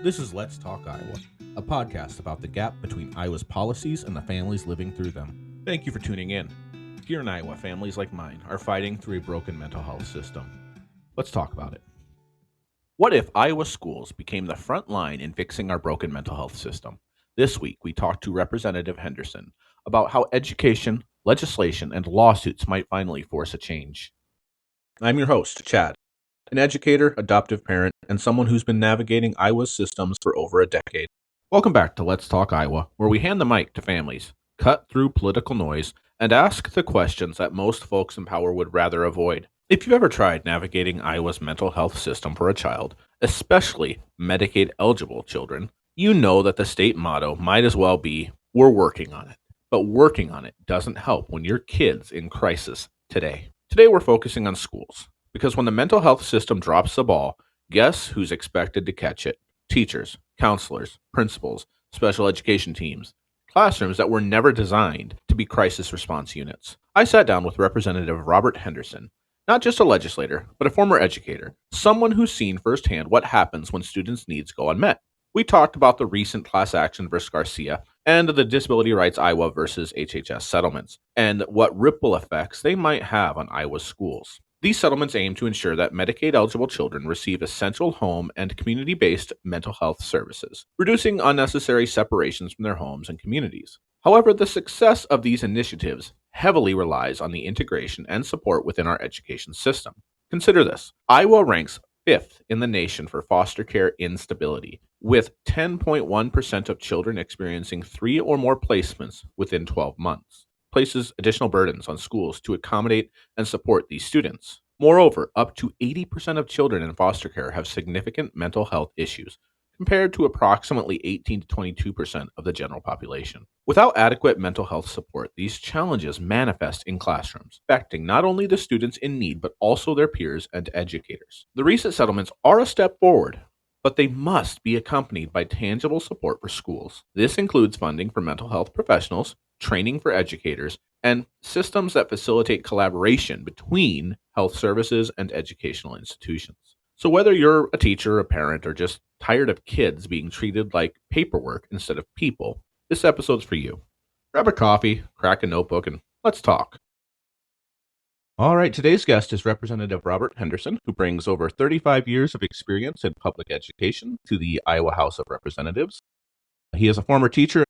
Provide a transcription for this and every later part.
This is Let's Talk Iowa, a podcast about the gap between Iowa's policies and the families living through them. Thank you for tuning in. Here in Iowa, families like mine are fighting through a broken mental health system. Let's talk about it. What if Iowa schools became the front line in fixing our broken mental health system? This week, we talked to Representative Henderson about how education, legislation, and lawsuits might finally force a change. I'm your host, Chad, an educator, adoptive parent, and someone who's been navigating Iowa's systems for over a decade. Welcome back to Let's Talk Iowa, where we hand the mic to families, cut through political noise, and ask the questions that most folks in power would rather avoid. If you've ever tried navigating Iowa's mental health system for a child, especially Medicaid-eligible children, you know that the state motto might as well be, "We're working on it." But working on it doesn't help when your kid's in crisis today. Today we're focusing on schools. Because when the mental health system drops the ball, guess who's expected to catch it? Teachers, counselors, principals, special education teams, classrooms that were never designed to be crisis response units. I sat down with Representative Robert Henderson, not just a legislator, but a former educator, someone who's seen firsthand what happens when students' needs go unmet. We talked about the recent class action versus Garcia and the Disability Rights Iowa versus HHS settlements, and what ripple effects they might have on Iowa's schools. These settlements aim to ensure that Medicaid-eligible children receive essential home and community-based mental health services, reducing unnecessary separations from their homes and communities. However, the success of these initiatives heavily relies on the integration and support within our education system. Consider this. Iowa ranks 5th in the nation for foster care instability, with 10.1% of children experiencing 3 or more placements within 12 months. Places additional burdens on schools to accommodate and support these students. Moreover, up to 80% of children in foster care have significant mental health issues, compared to approximately 18 to 22% of the general population. Without adequate mental health support, these challenges manifest in classrooms, affecting not only the students in need, but also their peers and educators. The recent settlements are a step forward, but they must be accompanied by tangible support for schools. This includes funding for mental health professionals, training for educators, and systems that facilitate collaboration between health services and educational institutions. So whether you're a teacher, a parent, or just tired of kids being treated like paperwork instead of people, this episode's for you. Grab a coffee, crack a notebook, and let's talk. All right, today's guest is Representative Robert Henderson, who brings over 35 years of experience in public education to the Iowa House of Representatives. He is a former teacher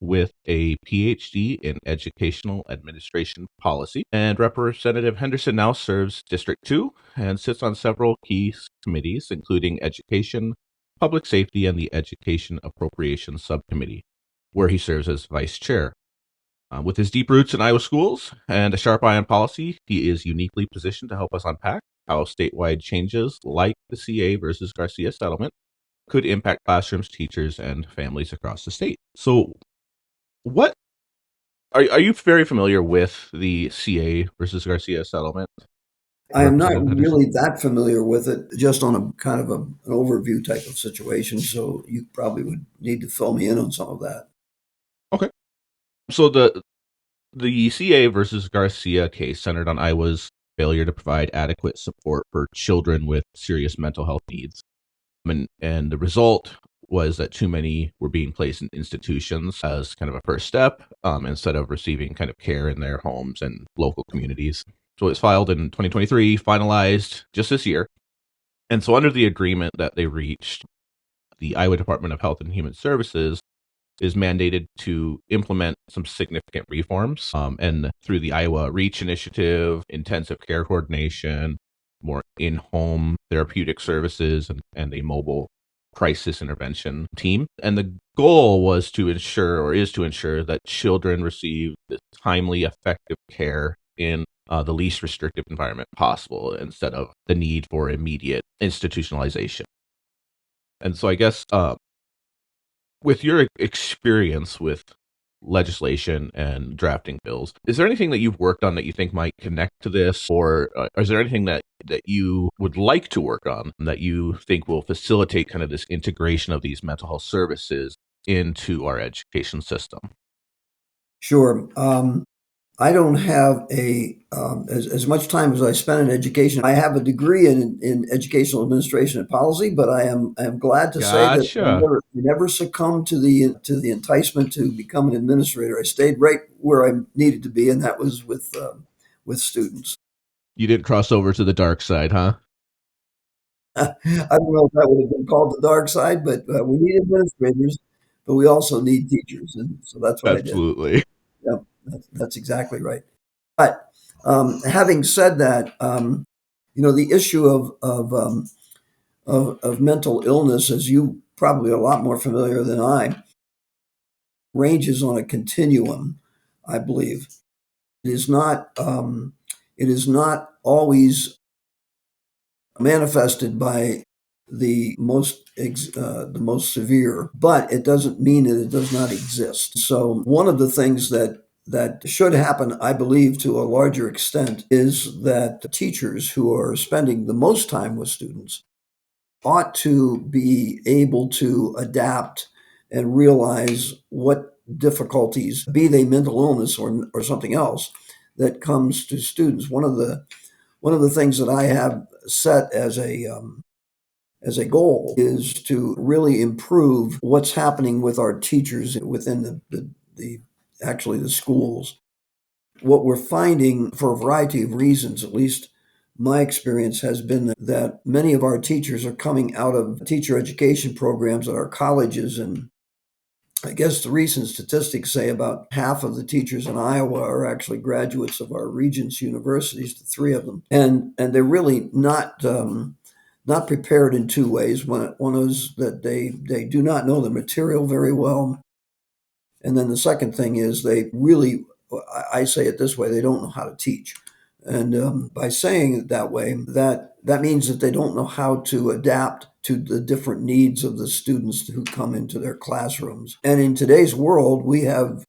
with a PhD in Educational Administration Policy, and Representative Henderson now serves District 2 and sits on several key committees, including Education, Public Safety, and the Education Appropriations Subcommittee, where he serves as Vice Chair. With his deep roots in Iowa schools and a sharp eye on policy, he is uniquely positioned to help us unpack how statewide changes like the CA versus Garcia settlement could impact classrooms, teachers, and families across the state. So, what are you very familiar with the CA versus Garcia settlement? I am not Representative Henderson? really that familiar with it, just on a kind of an overview type of situation. So you probably would need to fill me in on some of that. Okay. So the CA versus Garcia case centered on Iowa's failure to provide adequate support for children with serious mental health needs. And the result was that too many were being placed in institutions as kind of a first step instead of receiving kind of care in their homes and local communities. So it was filed in 2023, finalized just this year. And so under the agreement that they reached, the Iowa Department of Health and Human Services is mandated to implement some significant reforms. And through the Iowa REACH initiative, intensive care coordination, more in-home therapeutic services, and a mobile crisis intervention team. And the goal was to ensure, or is to ensure, that children receive the timely, effective care in the least restrictive environment possible, instead of the need for immediate institutionalization. And so I guess with your experience with legislation and drafting bills, is there anything that you've worked on that you think might connect to this, or is there anything that you would like to work on that you think will facilitate kind of this integration of these mental health services into our education system? Sure. I don't have as much time as I spent in education. I have a degree in educational administration and policy, but I am glad to say that Gotcha. I never succumbed to the enticement to become an administrator. I stayed right where I needed to be, and that was with students. You didn't cross over to the dark side, huh? I don't know if that would have been called the dark side, but we need administrators, but we also need teachers, and so that's what I did. Absolutely. Yep, that's exactly right. But having said that, the issue of mental illness, as you probably are a lot more familiar than I, ranges on a continuum. I believe it is not. It is not always manifested by the most severe, but it doesn't mean that it does not exist. So one of the things that should happen, I believe, to a larger extent, is that teachers who are spending the most time with students ought to be able to adapt and realize what difficulties, be they mental illness or something else, that comes to students. One of the things that I have set as a goal is to really improve what's happening with our teachers within the actually the schools. What we're finding for a variety of reasons, at least my experience has been that many of our teachers are coming out of teacher education programs at our colleges. And I guess the recent statistics say about half of the teachers in Iowa are actually graduates of our Regents universities, the three of them, and they're really not prepared in two ways. One is that they do not know the material very well, and then the second thing is they really, I say it this way, they don't know how to teach. And by saying it that way, that means that they don't know how to adapt to the different needs of the students who come into their classrooms. And in today's world, we have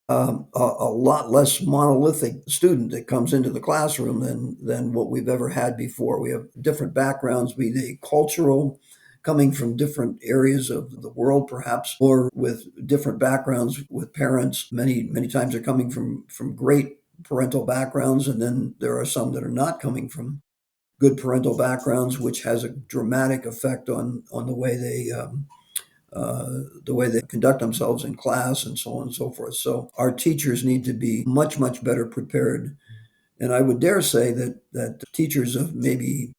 a lot less monolithic student that comes into the classroom than what we've ever had before. We have different backgrounds, be they cultural, coming from different areas of the world, perhaps, or with different backgrounds with parents. Many times they're coming from great parental backgrounds, and then there are some that are not coming from good parental backgrounds, which has a dramatic effect on the way they conduct themselves in class and so on and so forth. So our teachers need to be much better prepared. And I would dare say that teachers of maybe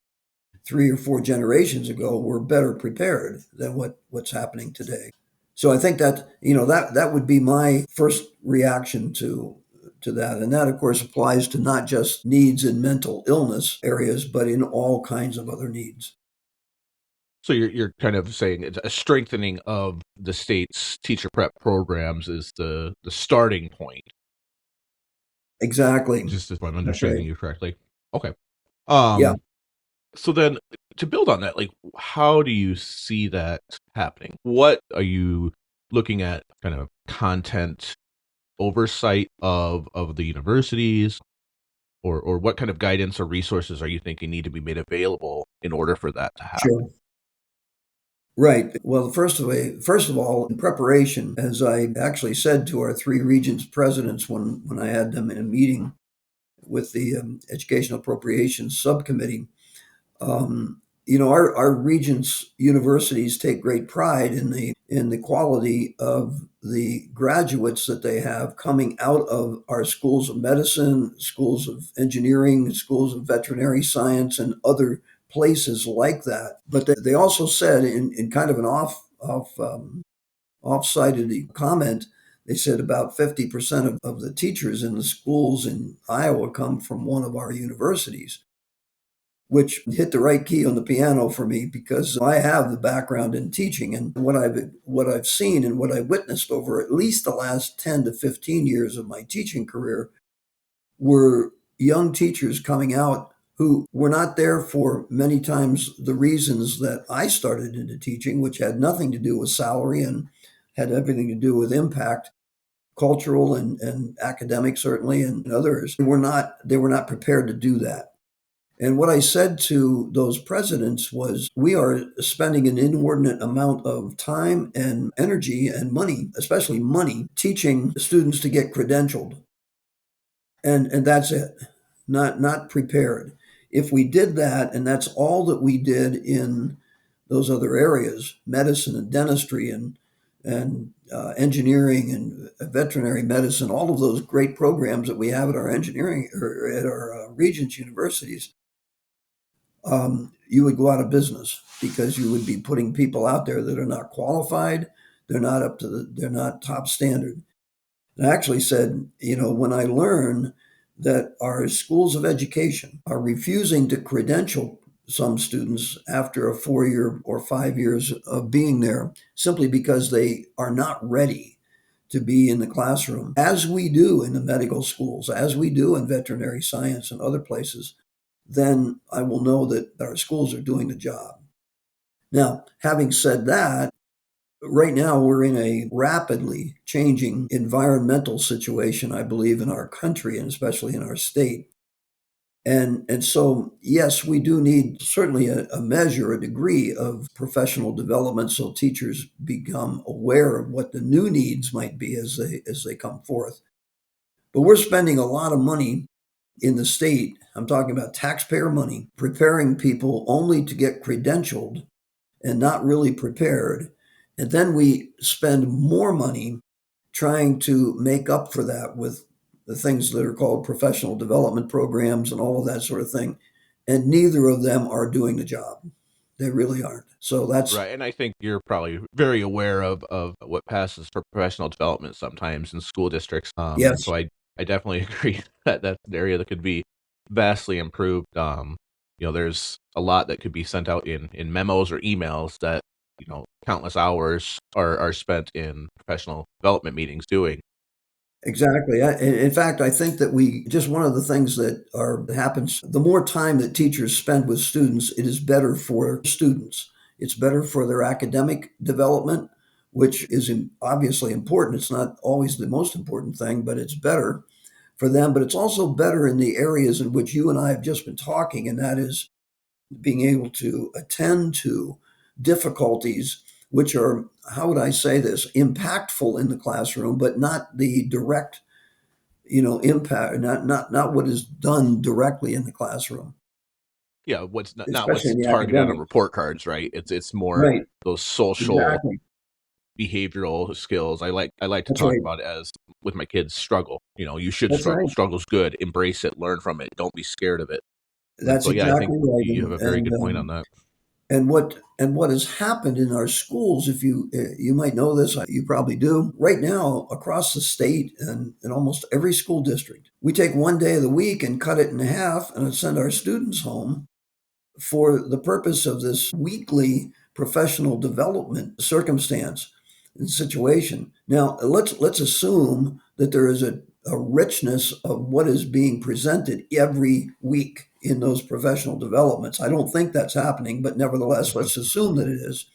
3 or 4 generations ago were better prepared than what's happening today. So I think that that would be my first reaction to that. And that of course applies to not just needs in mental illness areas, but in all kinds of other needs. So you're kind of saying it's a strengthening of the state's teacher prep programs is the starting point, Exactly. just if I'm That's understanding right. you correctly. Okay. Yeah, So then to build on that, like how do you see that happening? What are you looking at kind of content oversight of the universities or what kind of guidance or resources are you thinking need to be made available in order for that to happen? sure. Right. Well, first of all, in preparation, as I actually said to our three regents presidents when I had them in a meeting with the Educational Appropriations Subcommittee, our regents universities take great pride in the quality of the graduates that they have coming out of our schools of medicine, schools of engineering, schools of veterinary science, and other places like that. But they also said in kind of an off-sided comment, they said about 50% of the teachers in the schools in Iowa come from one of our universities, which hit the right key on the piano for me because I have the background in teaching. And what I've seen and what I witnessed over at least the last 10 to 15 years of my teaching career were young teachers coming out who were not there for many times the reasons that I started into teaching, which had nothing to do with salary and had everything to do with impact, cultural and academic certainly, and others. They were not prepared to do that. And what I said to those presidents was, we are spending an inordinate amount of time and energy and money, especially money, teaching students to get credentialed. and that's it. Not prepared. If we did that, and that's all that we did in those other areas, medicine and dentistry and engineering and veterinary medicine, all of those great programs that we have at our engineering or at our Regents universities, you would go out of business because you would be putting people out there that are not qualified. They're not top standard. And I actually said, when I learn that our schools of education are refusing to credential some students after a 4 year or 5 years of being there simply because they are not ready to be in the classroom, as we do in the medical schools, as we do in veterinary science and other places, then I will know that our schools are doing the job. Now, having said that, right now we're in a rapidly changing environmental situation, I believe, in our country and especially in our state. And so, yes, we do need certainly a measure, a degree of professional development so teachers become aware of what the new needs might be as they come forth. But we're spending a lot of money in the state. I'm talking about taxpayer money, preparing people only to get credentialed and not really prepared. And then we spend more money trying to make up for that with the things that are called professional development programs and all of that sort of thing. And neither of them are doing the job. They really aren't. So that's, Right, and I think you're probably very aware of what passes for professional development sometimes in school districts. And yes, so I definitely agree that that's an area that could be vastly improved. There's a lot that could be sent out in memos or emails that countless hours are spent in professional development meetings doing. exactly. In fact, I think that we just one of the things that happens, the more time that teachers spend with students, it is better for students. It's better for their academic development, which is obviously important. It's not always the most important thing, but it's better for them. But it's also better in the areas in which you and I have just been talking, and that is being able to attend to difficulties which are, how would I say this, impactful in the classroom, but not the direct, impact, not what is done directly in the classroom, Yeah, what's not especially what's in the targeted on academics. report cards, right? It's more Right. those social Exactly. behavioral skills. I like to That's talk right. about it as with my kids struggle. You should That's struggle. right. Struggle's good. Embrace it. Learn from it. Don't be scared of it. And That's so yeah, I think exactly right. you have And a very good point on that. what has happened in our schools, if you might know this, you probably do. Right now, across the state and in almost every school district, we take one day of the week and cut it in half and send our students home for the purpose of this weekly professional development circumstance and situation. Now, let's assume that there is a richness of what is being presented every week in those professional developments. I don't think that's happening, but nevertheless, let's assume that it is.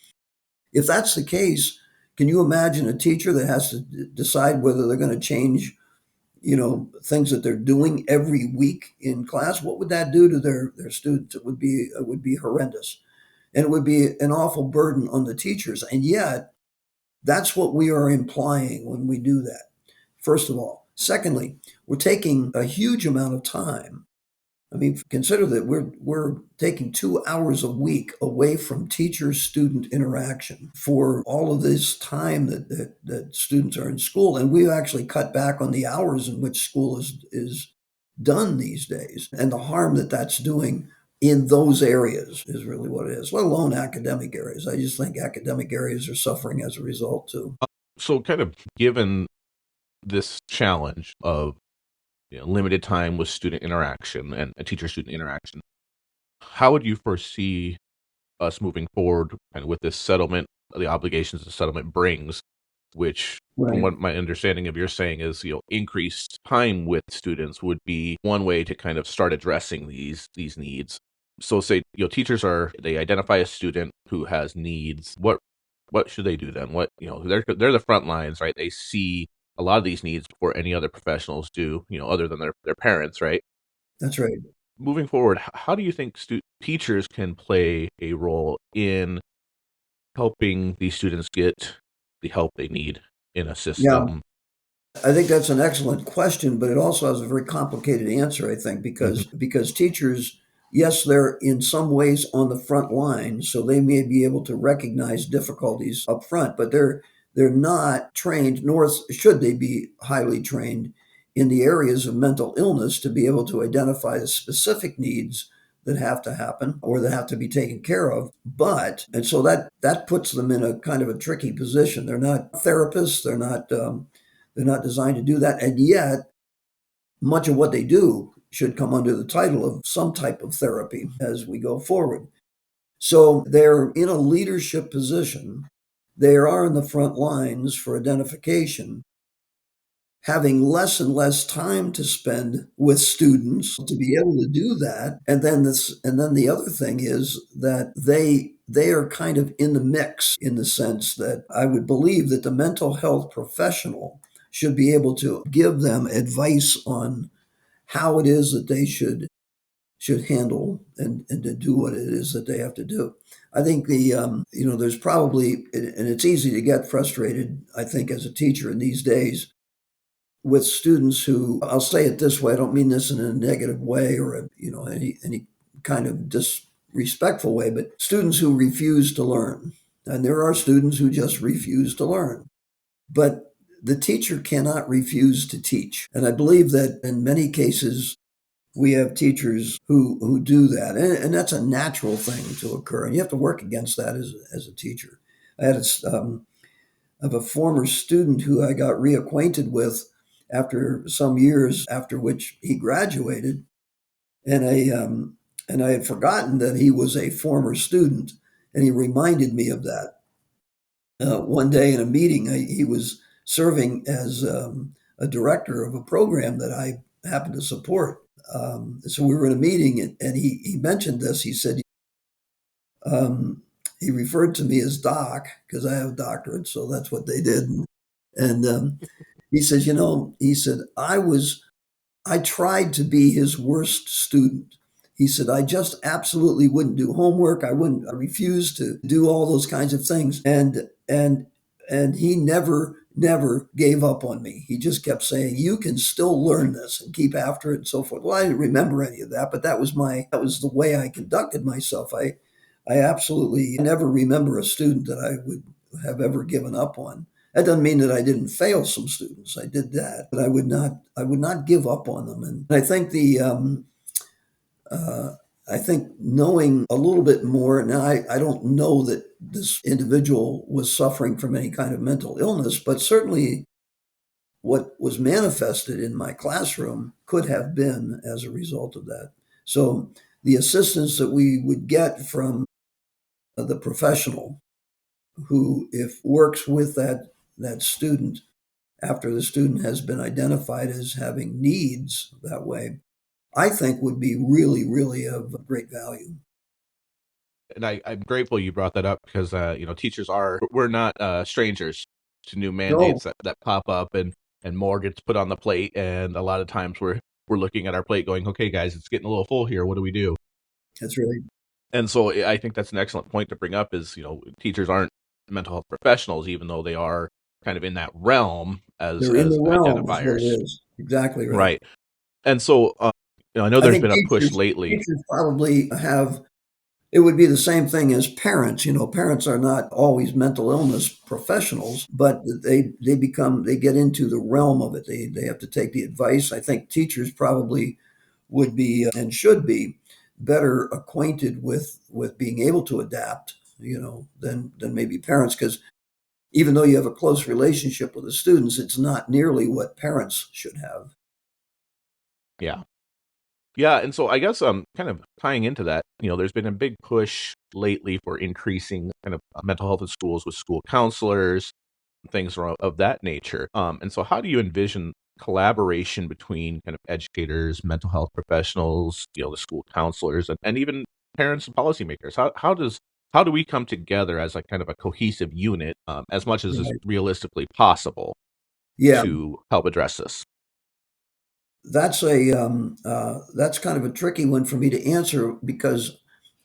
If that's the case, can you imagine a teacher that has to decide whether they're going to change, things that they're doing every week in class? What would that do to their students? It would be horrendous, and it would be an awful burden on the teachers. And yet, that's what we are implying when we do that. First of all, secondly, we're taking a huge amount of time. I mean, consider that we're taking 2 hours a week away from teacher-student interaction for all of this time that students are in school, and we've actually cut back on the hours in which school is done these days, and the harm that that's doing in those areas is really what it is. Let alone academic areas. I just think academic areas are suffering as a result too. So kind of given this challenge of limited time with student interaction and teacher student interaction, how would you foresee us moving forward kind of with this settlement, the obligations the settlement brings, which from Right. what my understanding of your saying is, increased time with students would be one way to kind of start addressing these needs. So say, they identify a student who has needs. What should they do then? They're the front lines, right? They see a lot of these needs before any other professionals do, other than their parents, right? That's right. Moving forward, how do you think teachers can play a role in helping these students get the help they need in a Yeah. system? I think that's an excellent question, but it also has a very complicated answer, I think, Hmm. because teachers, yes, they're in some ways on the front line, so they may be able to recognize difficulties up front, but they're not trained, nor should they be highly trained in the areas of mental illness to be able to identify the specific needs that have to happen or that have to be taken care of. And so that puts them in a kind of a tricky position. They're not therapists. They're not designed to do that. And yet, much of what they do should come under the title of some type of therapy as we go forward. So they're in a leadership position. They are in the front lines for identification, having less and less time to spend with students to be able to do that. And then the other thing is that they are kind of in the mix in the sense that I would believe that the mental health professional should be able to give them advice on how it is that they should handle and to do what it is that they have to do. I think there's probably, and it's easy to get frustrated, I think, as a teacher in these days with students who, I'll say it this way, I don't mean this in a negative way or any kind of disrespectful way, but students who refuse to learn. And there are students who just refuse to learn. But the teacher cannot refuse to teach. And I believe that in many cases, we have teachers who do that. And that's a natural thing to occur. And you have to work against that as a teacher. I had of a former student who I got reacquainted with after some years after which he graduated, and I had forgotten that he was a former student, and he reminded me of that. One day in a meeting, he was serving as a director of a program that I happened to support. So we were in a meeting, and he mentioned this. He said, um, he referred to me as Doc because I have a doctorate, so that's what they did. And he says, he said, I tried to be his worst student. He said, I just absolutely wouldn't do homework. I refused to do all those kinds of things. And he never gave up on me. He just kept saying, you can still learn this and keep after it and so forth. Well, I didn't remember any of that, but that was the way I conducted myself. I absolutely never remember a student that I would have ever given up on. That doesn't mean that I didn't fail some students. I did that, but I would not give up on them. And I think uh, I think knowing a little bit more. Now, I don't know that this individual was suffering from any kind of mental illness, but certainly what was manifested in my classroom could have been as a result of that. So the assistance that we would get from the professional who, if works with that student after the student has been identified as having needs that way, I think would be really, really of great value. And I'm grateful you brought that up because teachers we're not strangers to new No, mandates that pop up and more gets put on the plate, and a lot of times we're looking at our plate going, okay, guys, it's getting a little full here. What do we do? that's right. And so I think that's an excellent point to bring up is, teachers aren't mental health professionals, even though they are kind of in that realm They're in as the realm, is what it identifiers. is. Exactly right. Right. And so, I know I there's think been a push lately. teachers probably have. It would be the same thing as parents. Parents are not always mental illness professionals, but they get into the realm of it. They have to take the advice. I think teachers probably would be and should be better acquainted with being able to adapt, than maybe parents, because even though you have a close relationship with the students, it's not nearly what parents should have. Yeah. Yeah, and so I guess kind of tying into that, there's been a big push lately for increasing kind of mental health in schools with school counselors, things of that nature. And so how do you envision collaboration between kind of educators, mental health professionals, the school counselors, and even parents and policymakers? How do we come together as a kind of a cohesive unit, as much as is Right. realistically possible Yeah, to help address this? that's kind of a tricky one for me to answer because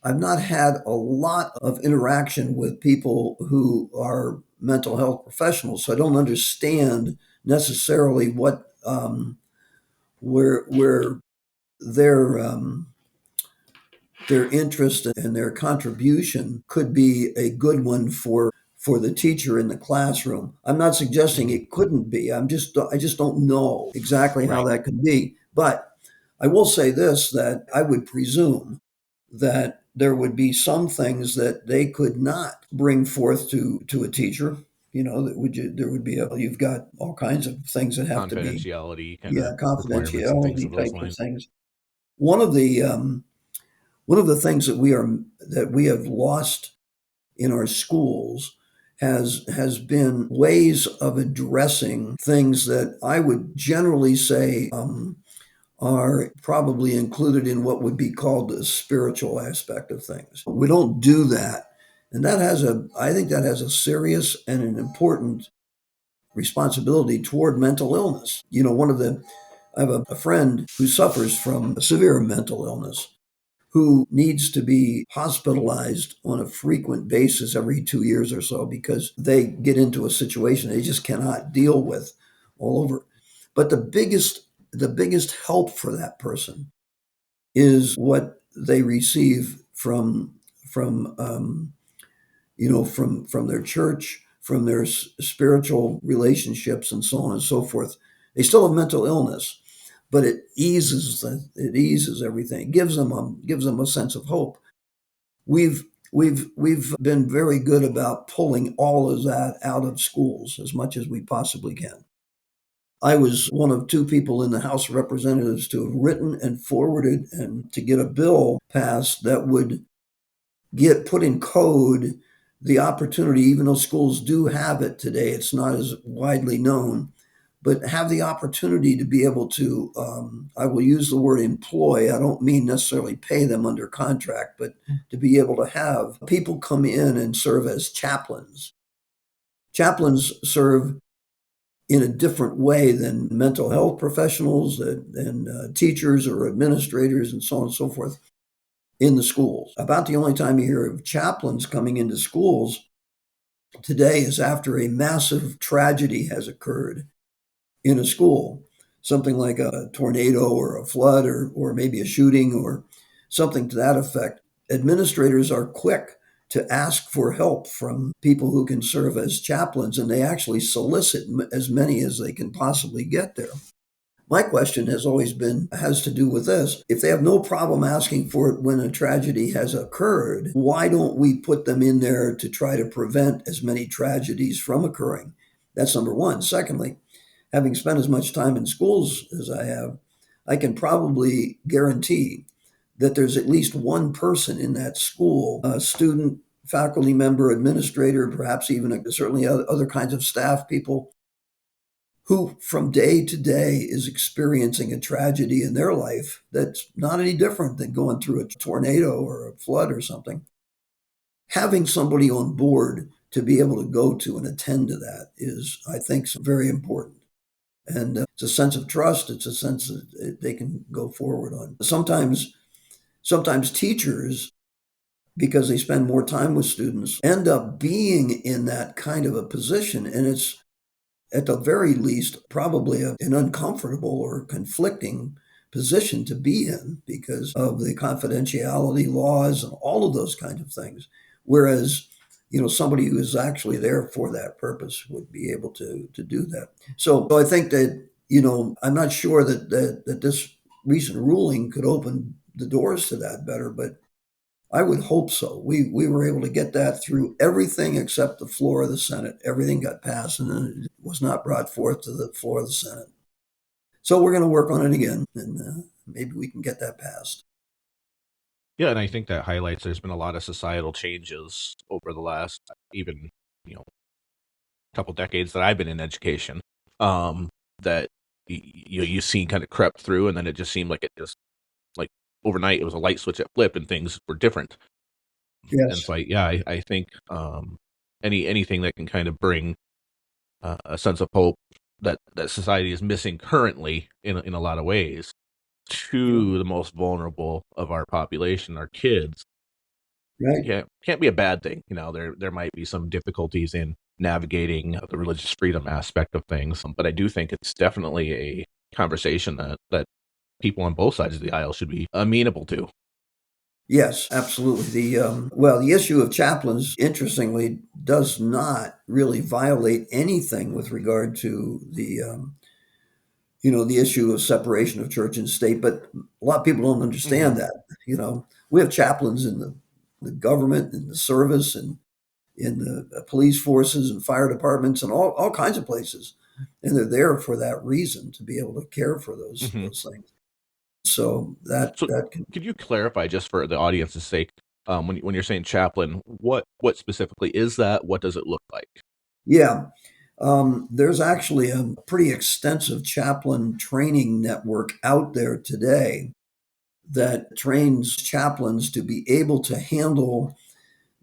I've not had a lot of interaction with people who are mental health professionals, so I don't understand necessarily what where their their interest and their contribution could be a good one for the teacher in the classroom. I'm not suggesting Mhm. it couldn't be. I just don't know exactly how Right. that could be. But I will say this, that I would presume that there would be some things that they could not bring forth to a teacher. You know, there would be you've got all kinds of things that have to be, Confidentiality kind of yeah, requirements and things of confidentiality those type of lines. things. One of the one of the things that we have lost in our schools has been ways of addressing things that I would generally say are probably included in what would be called the spiritual aspect of things. We don't do that. And I think that has a serious and an important responsibility toward mental illness. You know, I have a friend who suffers from severe mental illness who needs to be hospitalized on a frequent basis every 2 years or so because they get into a situation they just cannot deal with all over. But the biggest help for that person is what they receive from from their church, from their spiritual relationships, and so on and so forth. They still have mental illness, but it eases everything. It gives them a sense of hope. We've been very good about pulling all of that out of schools as much as we possibly can. I was one of two people in the House of Representatives to have written and forwarded and to get a bill passed that would get put in code the opportunity, even though schools do have it today, it's not as widely known, but have the opportunity to be able to, I will use the word employ, I don't mean necessarily pay them under contract, but to be able to have people come in and serve as chaplains. Chaplains serve in a different way than mental health professionals and teachers or administrators and so on and so forth in the schools. About the only time you hear of chaplains coming into schools today is after a massive tragedy has occurred in a school, something like a tornado or a flood or maybe a shooting or something to that effect. Administrators are quick to ask for help from people who can serve as chaplains, and they actually solicit as many as they can possibly get there. My question has to do with this. If they have no problem asking for it when a tragedy has occurred, why don't we put them in there to try to prevent as many tragedies from occurring? That's number one. Secondly, having spent as much time in schools as I have, I can probably guarantee that there's at least one person in that school, a student, faculty member, administrator, perhaps even certainly other kinds of staff people, who from day to day is experiencing a tragedy in their life that's not any different than going through a tornado or a flood or something. Having somebody on board to be able to go to and attend to that is, I think, very important. And it's a sense of trust. It's a sense that they can go forward on. Sometimes teachers, because they spend more time with students, end up being in that kind of a position. And it's at the very least, probably an uncomfortable or conflicting position to be in because of the confidentiality laws and all of those kinds of things. Whereas, somebody who is actually there for that purpose would be able to do that. So I think that, I'm not sure that this recent ruling could open the doors to that better, but I would hope so. We were able to get that through everything except the floor of the Senate. Everything got passed and then it was not brought forth to the floor of the Senate. So we're going to work on it again and maybe we can get that passed. Yeah, and I think that highlights there's been a lot of societal changes over the last even, couple decades that I've been in education. That you seen kind of crept through, and then it just seemed like it just like overnight it was a light switch that flipped and things were different. And Yes. so I think anything that can kind of bring a sense of hope that society is missing currently in a lot of ways Yeah. to the most vulnerable of our population, our kids, Right. can't be a bad thing. There might be some difficulties in navigating the religious freedom aspect of things. But I do think it's definitely a conversation that people on both sides of the aisle should be amenable to. Yes, absolutely. The issue of chaplains, interestingly, does not really violate anything with regard to the issue of separation of church and state. But a lot of people don't Hmm. understand that. We have chaplains in the government, in the service, and in the police forces and fire departments and all kinds of places. And they're there for that reason, to be able to care for those Hmm. those things. So that So, that can could you clarify, just for the audience's sake, when you're saying chaplain, what specifically is that? What does it look like? yeah. There's actually a pretty extensive chaplain training network out there today that trains chaplains to be able to handle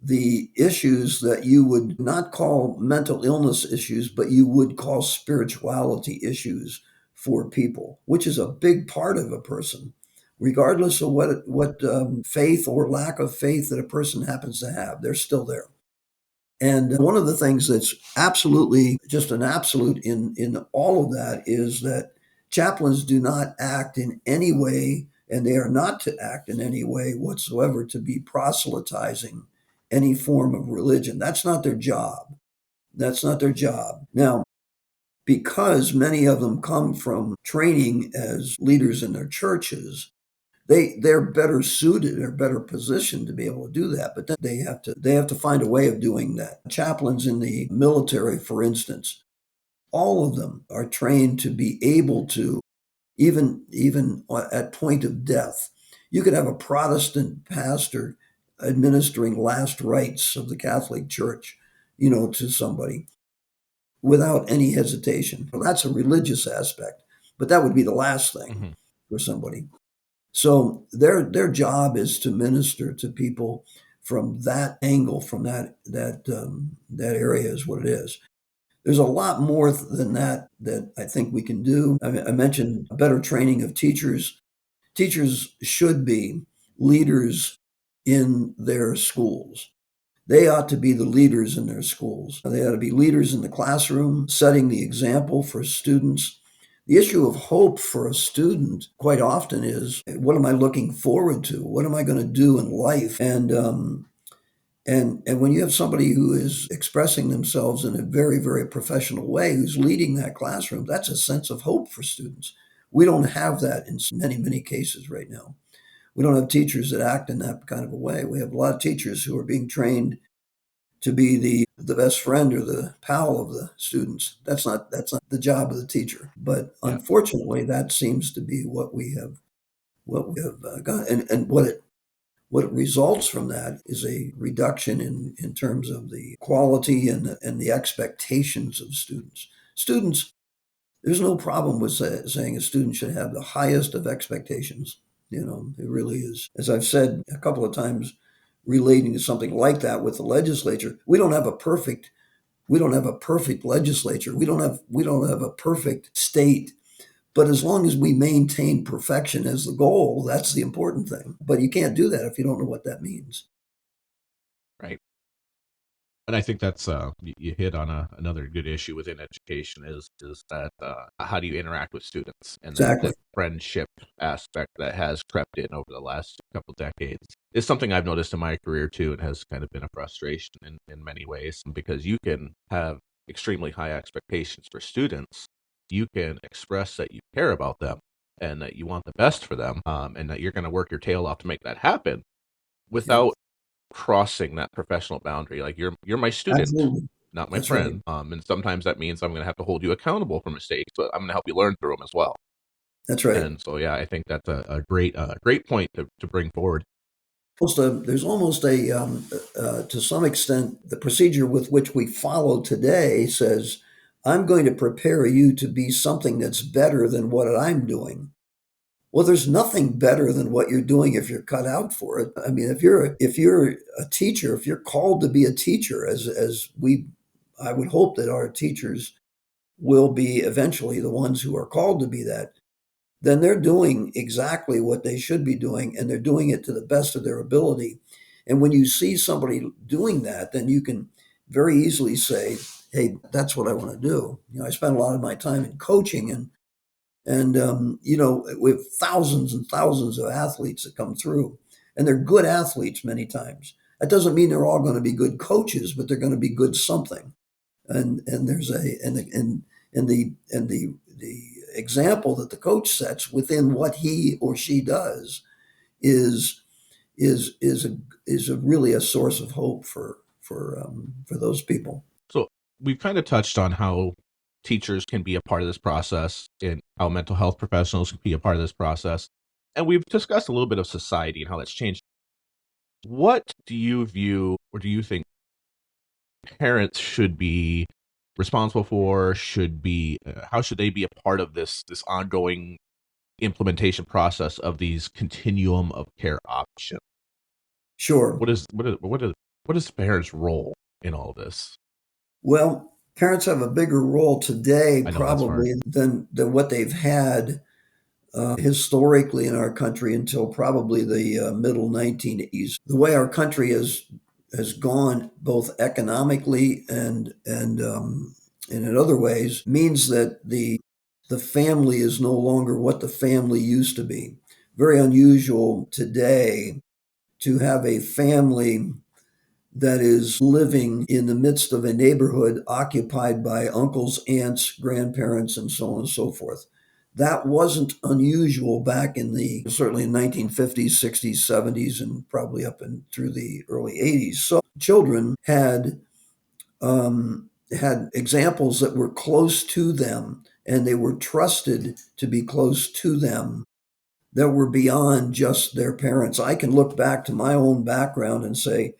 the issues that you would not call mental illness issues, but you would call spirituality issues for people, which is a big part of a person, regardless of what faith or lack of faith that a person happens to have. They're still there. And one of the things that's absolutely just an absolute in all of that is that chaplains do not act in any way, and they are not to act in any way whatsoever to be proselytizing any form of religion. That's not their job. That's not their job. Now, because many of them come from training as leaders in their churches, they're better suited or better positioned to be able to do that, but then they have to find a way of doing that. Chaplains in the military, for instance, all of them are trained to be able to, even at point of death. You could have a Protestant pastor administering last rites of the Catholic Church, to somebody without any hesitation. Well, that's a religious aspect, but that would be the last thing Hmm. for somebody. So their job is to minister to people from that angle, from that area is what it is. There's a lot more than that I think we can do. I mentioned better training of teachers. Teachers should be leaders in their schools. They ought to be the leaders in their schools. They ought to be leaders in the classroom, setting the example for students. The issue of hope for a student quite often is, what am I looking forward to? What am I going to do in life? And when you have somebody who is expressing themselves in a very, very professional way, who's leading that classroom, that's a sense of hope for students. We don't have that in many, many cases right now. We don't have teachers that act in that kind of a way. We have a lot of teachers who are being trained to be the best friend or the pal of the students. That's not the job of the teacher. But Yeah. unfortunately, that seems to be what we have got, and what results from that is a reduction in terms of the quality and the expectations of students. Students, there's no problem with saying a student should have the highest of expectations. It really is. As I've said a couple of times, relating to something like that with the legislature, we don't have a perfect legislature. We don't have a perfect state. But as long as we maintain perfection as the goal, that's the important thing. But you can't do that if you don't know what that means. Right. And I think that's you hit on another good issue within education is that how do you interact with students, and that Exactly. friendship aspect that has crept in over the last couple decades is something I've noticed in my career too, and has kind of been a frustration in many ways, because you can have extremely high expectations for students. You can express that you care about them and that you want the best for them, and that you're going to work your tail off to make that happen Yeah, without crossing that professional boundary. Like, you're my student, absolutely. not my That's right. friend. And sometimes that means I'm going to have to hold you accountable for mistakes, but I'm going to help you learn through them as well. That's right. And so, yeah, I think that's a great point to bring forward. There's almost to some extent, the procedure with which we follow today says, I'm going to prepare you to be something that's better than what I'm doing. Well, there's nothing better than what you're doing if you're cut out for it. I mean, if you're a teacher, if you're called to be a teacher, I would hope that our teachers will be eventually the ones who are called to be that, then they're doing exactly what they should be doing, and they're doing it to the best of their ability. And when you see somebody doing that, then you can very easily say, hey, that's what I want to do. I spend a lot of my time in coaching, and we have thousands and thousands of athletes that come through, and they're good athletes many times. That doesn't mean they're all going to be good coaches, but they're going to be good something. And there's a and the example that the coach sets within what he or she does is is really a source of hope for those people. So we've kind of touched on how teachers can be a part of this process and how mental health professionals can be a part of this process. And we've discussed a little bit of society and how that's changed. What do you view or do you think parents should be responsible for, should be how should they be a part of this ongoing implementation process of these continuum of care options? Sure. What is the parents' role in all this? Well, parents have a bigger role today I know that's hard. probably than what they've had historically in our country until probably the middle 1980s. The way our country has gone, both economically and in other ways, means that the family is no longer what the family used to be. Very unusual today to have a family that is living in the midst of a neighborhood occupied by uncles, aunts, grandparents, and so on and so forth. That wasn't unusual back in the certainly in 1950s, 60s, 70s, and probably up and through the early 80s. So children had examples that were close to them, and they were trusted to be close to them that were beyond just their parents. I can look back to my own background and say,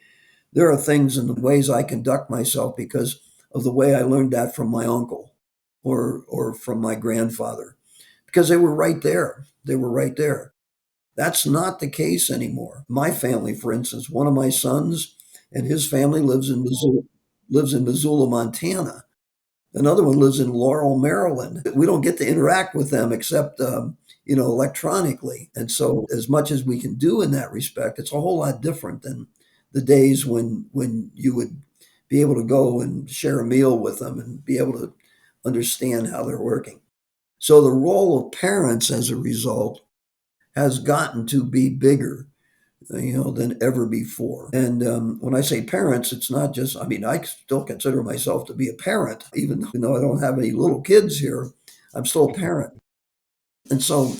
there are things in the ways I conduct myself because of the way I learned that from my uncle or from my grandfather, because they were right there. They were right there. That's not the case anymore. My family, for instance, one of my sons and his family lives in Missoula, Montana. Another one lives in Laurel, Maryland. We don't get to interact with them except, electronically. And so, as much as we can do in that respect, it's a whole lot different than the days when you would be able to go and share a meal with them and be able to understand how they're working. So, the role of parents, as a result, has gotten to be bigger than ever before. And when I say parents, it's not just, I mean, I still consider myself to be a parent, even though I don't have any little kids here, I'm still a parent. And so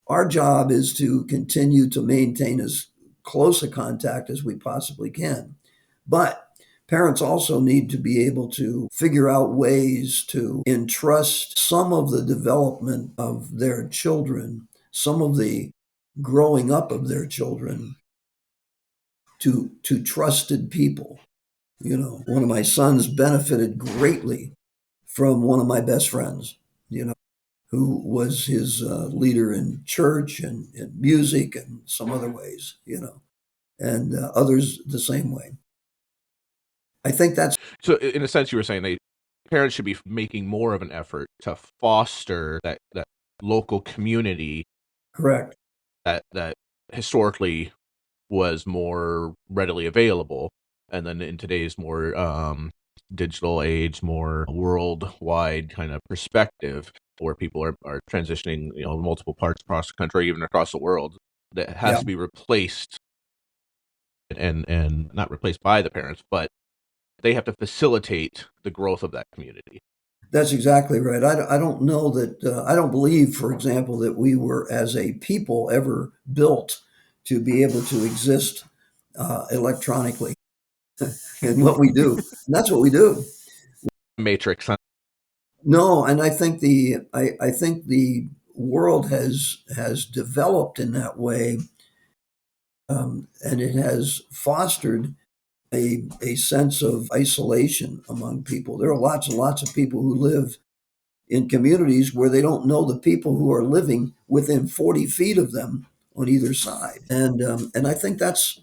our job is to continue to maintain as close a contact as we possibly can. But parents also need to be able to figure out ways to entrust some of the development of their children, some of the growing up of their children to trusted people. One of my sons benefited greatly from one of my best friends, who was his leader in church and music and some other ways, and others the same way. I think that's So in a sense, you were saying parents should be making more of an effort to foster that local community correct. that historically was more readily available, and then in today's more digital age, more worldwide kind of perspective, where people are transitioning, multiple parts across the country, even across the world, that has Yeah, to be replaced and not replaced by the parents, but they have to facilitate the growth of that community. that's exactly right. I don't know that, I don't believe, for example, that we were as a people ever built to be able to exist electronically in what we do. And that's what we do. Matrix, huh? No, and I think the world has developed in that way, and it has fostered a sense of isolation among people. There are lots and lots of people who live in communities where they don't know the people who are living within 40 feet of them on either side, and I think that's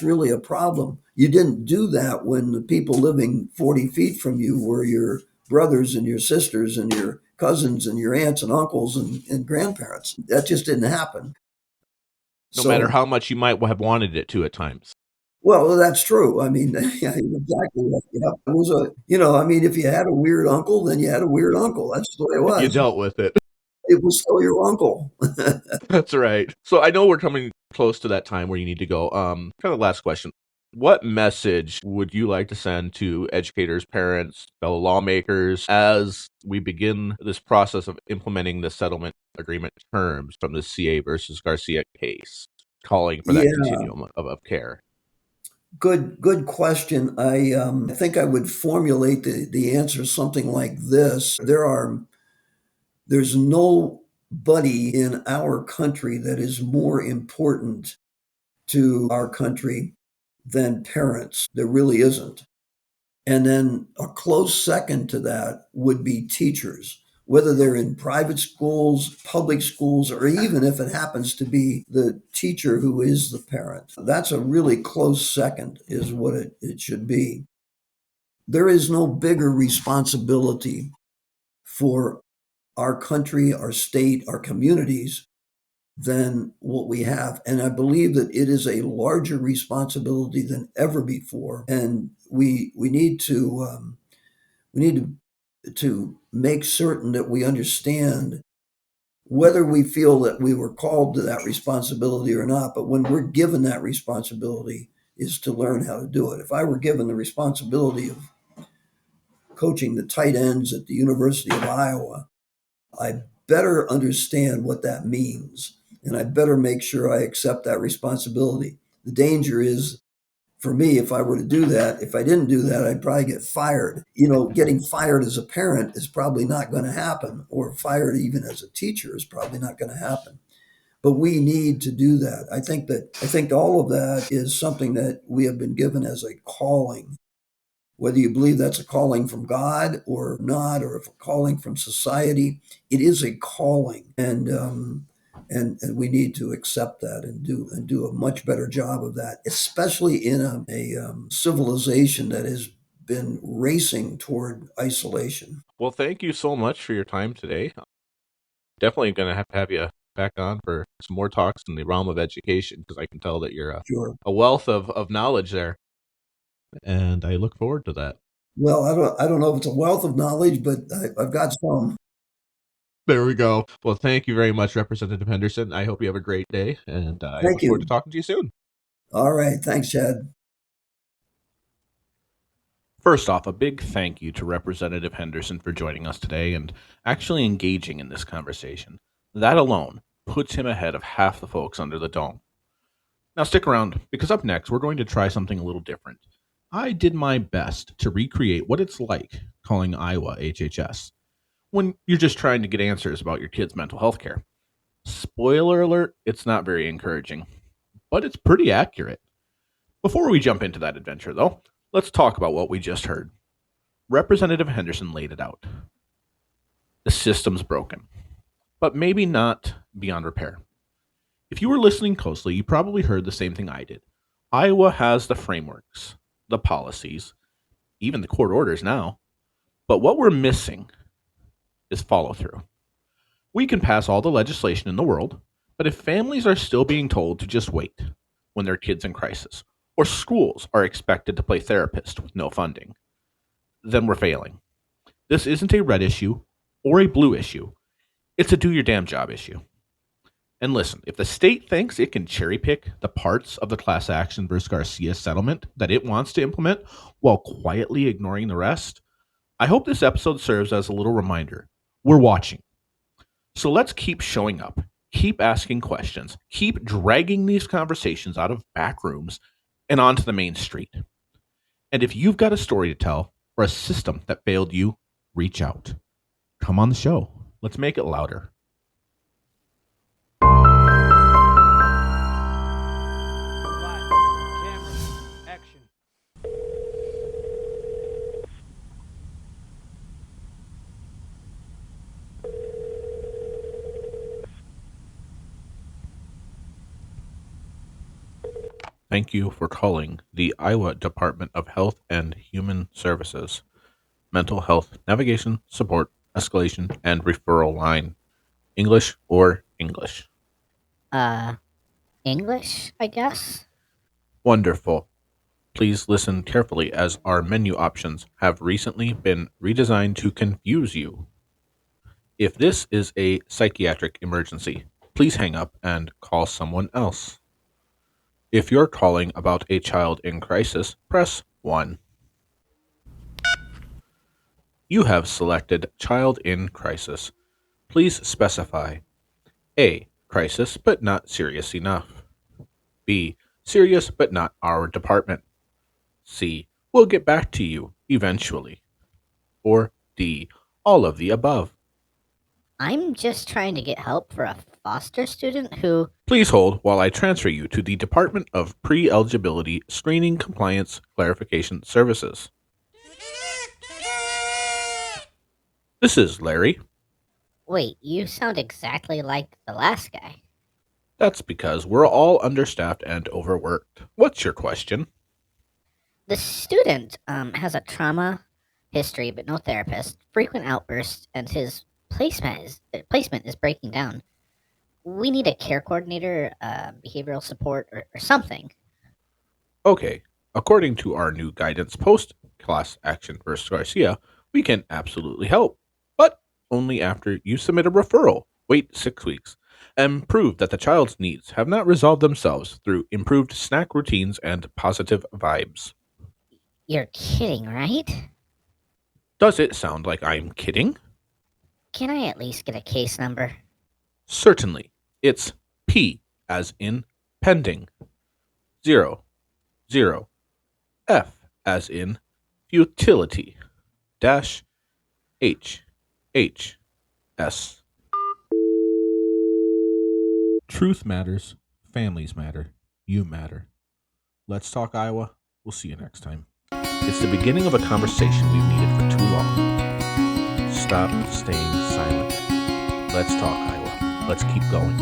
really a problem. You didn't do that when the people living 40 feet from you were your brothers and your sisters and your cousins and your aunts and uncles and grandparents. That just didn't happen. No matter So, how much you might have wanted it to at times. Well, that's true. I mean, yeah, you're exactly right. Yeah, it was I mean, if you had a weird uncle, then you had a weird uncle. That's the way it You was. dealt with it. It was still your uncle. That's right. So I know we're coming close to that time where you need to go. Kind of last question. What message would you like to send to educators, parents, fellow lawmakers as we begin this process of implementing the settlement agreement terms from the CA versus Garcia case, calling for that Yeah, continuum of care? good question. I think I would formulate the answer something like this. There's nobody in our country that is more important to our country than parents. There really isn't. And then a close second to that would be teachers, whether they're in private schools, public schools, or even if it happens to be the teacher who is the parent. That's a really close second, is what it should be. There is no bigger responsibility for our country, our state, our communities than what we have. And I believe that it is a larger responsibility than ever before. And we need to make certain that we understand whether we feel that we were called to that responsibility or not. But when we're given that responsibility, is to learn how to do it. If I were given the responsibility of coaching the tight ends at the University of Iowa, I better understand what that means. And I better make sure I accept that responsibility. The danger is for me, if I were to do that, if I didn't do that, I'd probably get fired. Getting fired as a parent is probably not going to happen, or fired even as a teacher is probably not going to happen. But we need to do that. I think all of that is something that we have been given as a calling. Whether you believe that's a calling from God or not, or if a calling from society, it is a calling, and we need to accept that and do a much better job of that, especially in a civilization that has been racing toward isolation. Well, thank you so much for your time today. Definitely going to have you back on for some more talks in the realm of education because I can tell that you're Sure. a wealth of knowledge there, and I look forward to that. Well, I don't know if it's a wealth of knowledge, but I've got some. There we go. Well, thank you very much, Representative Henderson. I hope you have a great day, and I Thank look forward to you. talking to you soon. All right. Thanks, Chad. First off, a big thank you to Representative Henderson for joining us today and actually engaging in this conversation. That alone puts him ahead of half the folks under the dome. Now, stick around because up next, we're going to try something a little different. I did my best to recreate what it's like calling Iowa HHS when you're just trying to get answers about your kid's mental health care. Spoiler alert, it's not very encouraging, but it's pretty accurate. Before we jump into that adventure, though, let's talk about what we just heard. Representative Henderson laid it out. The system's broken, but maybe not beyond repair. If you were listening closely, you probably heard the same thing I did. Iowa has the frameworks, the policies, even the court orders now, but what we're missing is follow through. We can pass all the legislation in the world, but if families are still being told to just wait when their kid's in crisis, or schools are expected to play therapist with no funding, then we're failing. This isn't a red issue or a blue issue. It's a do your damn job issue. And listen, if the state thinks it can cherry pick the parts of the class action versus Garcia settlement that it wants to implement while quietly ignoring the rest, I hope this episode serves as a little reminder. We're watching. So let's keep showing up, keep asking questions, keep dragging these conversations out of back rooms and onto the main street. And if you've got a story to tell or a system that failed you, reach out. Come on the show. Let's make it louder. Thank you for calling the Iowa Department of Health and Human Services Mental Health Navigation, Support, Escalation, and Referral Line. English or English? Uh, English, I guess? Wonderful. Please listen carefully as our menu options have recently been redesigned to confuse you. If this is a psychiatric emergency, please hang up and call someone else. If you're calling about a child in crisis, press 1. You have selected Child in Crisis. Please specify A. Crisis but not serious enough. B. Serious but not our department. C. We'll get back to you eventually. Or D. All of the above. I'm just trying to get help for a foster student who. Please hold while I transfer you to the Department of Pre-Eligibility Screening Compliance Clarification Services. This is Larry. Wait, you sound exactly like the last guy. That's because we're all understaffed and overworked. What's your question? The student has a trauma history but no therapist, frequent outbursts, and his placement is breaking down. We need a care coordinator, behavioral support, or something. Okay, according to our new guidance post class action versus Garcia, we can absolutely help, but only after you submit a referral, wait 6 weeks, and prove that the child's needs have not resolved themselves through improved snack routines and positive vibes. You're kidding, right? Does it sound like I'm kidding? Can I at least get a case number? Certainly. It's P as in pending. 0, 0. F as in futility. Dash H, H, S. Truth matters. Families matter. You matter. Let's Talk Iowa. We'll see you next time. It's the beginning of a conversation we've needed for too long. Stop staying silent. Let's talk, Iowa. Let's keep going.